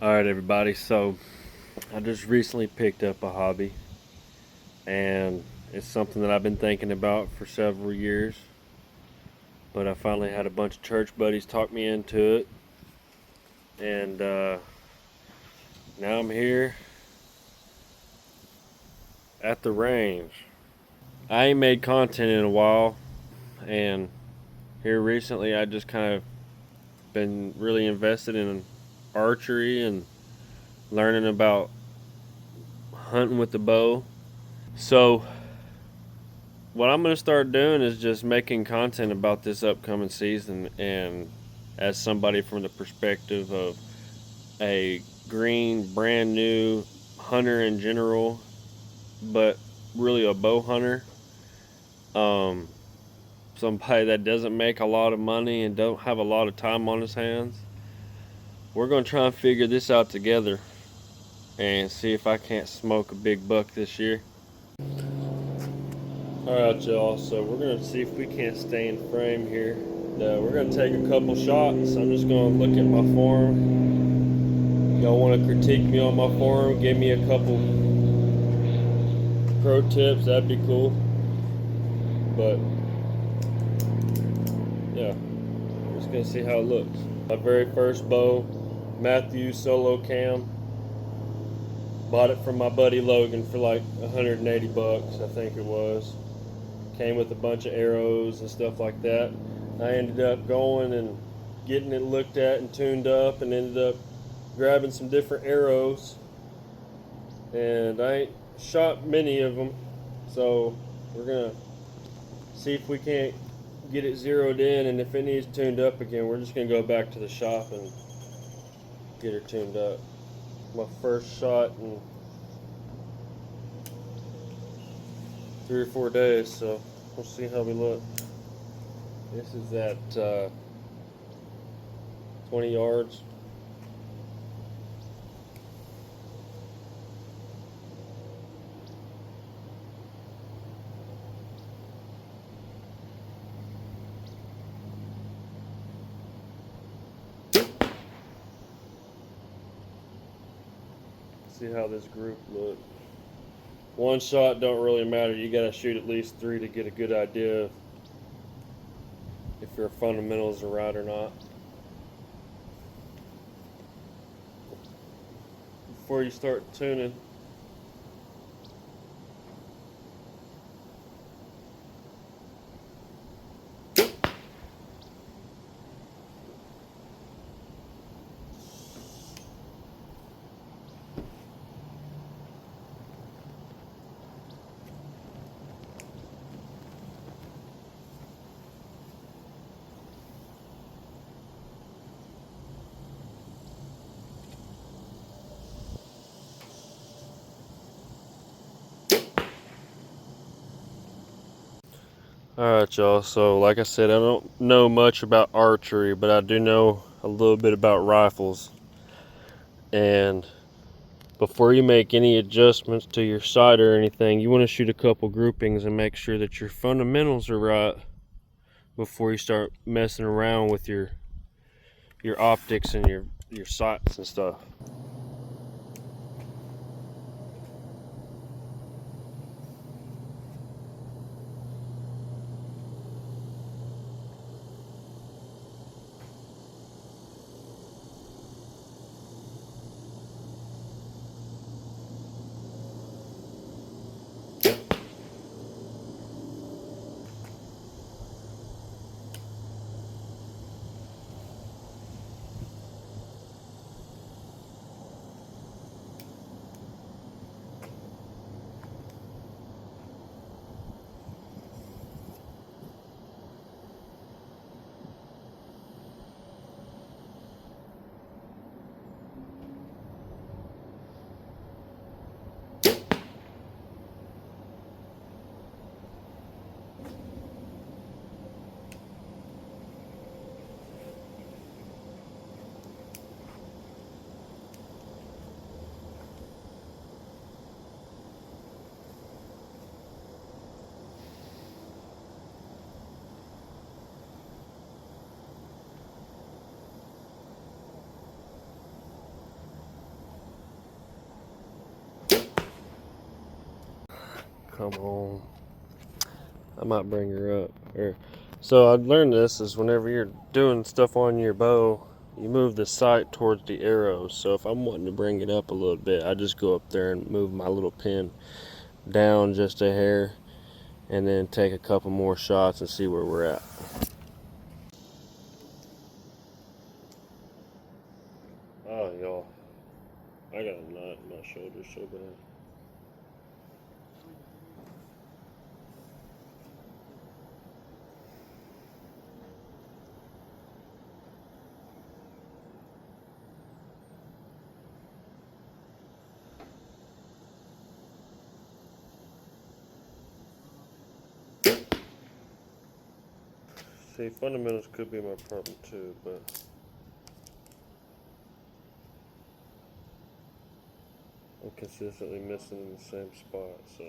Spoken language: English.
Alright, everybody, so I just recently picked up a hobby, and it's something that I've been thinking about for several years. But I finally had a bunch of church buddies talk me into it, and now I'm here at the range. I ain't made content in a while, and here recently I just kind of been really invested in archery and learning about hunting with the bow. So what I'm gonna start doing is just making content about this upcoming season, and as somebody from the perspective of a green, brand new hunter in general, but really a bow hunter, um, somebody that doesn't make a lot of money and don't have a lot of time on his hands. We're gonna try and figure this out together and see if I can't smoke a big buck this year. Alright, y'all, so we're going to see if we can't stay in frame here. We're going to take a couple shots. I'm just going to look at my form. Y'all want to critique me on my form, give me a couple pro tips, that'd be cool. But, yeah, we're just going to see how it looks. My very first bow, Mathews Solo Cam. Bought it from my buddy Logan for like 180 bucks, I think it was. Came with a bunch of arrows and stuff like that. I ended up going and getting it looked at and tuned up, and ended up grabbing some different arrows, and I ain't shot many of them, so we're gonna see if we can't get it zeroed in, and if it needs tuned up again, we're just gonna go back to the shop and get her tuned up. My first shot in 3 or 4 days, so we'll see how we look. This is at 20 yards. See how this group looks. One shot don't really matter. You gotta shoot at least 3 to get a good idea if your fundamentals are right or not. Before you start tuning, alright, y'all. So, like I said, I don't know much about archery, but I do know a little bit about rifles. And before you make any adjustments to your sight or anything, you want to shoot a couple groupings and make sure that your fundamentals are right before you start messing around with your optics and your sights and stuff. come on. I might bring her up. So I learned this is whenever you're doing stuff on your bow, you move the sight towards the arrow. So if I'm wanting to bring it up a little bit, I just go up there and move my little pin down just a hair, and then take a couple more shots and see where we're at. Oh, y'all, I got a knot in my shoulder so bad. See, fundamentals could be my problem too, but I'm consistently missing in the same spot, so.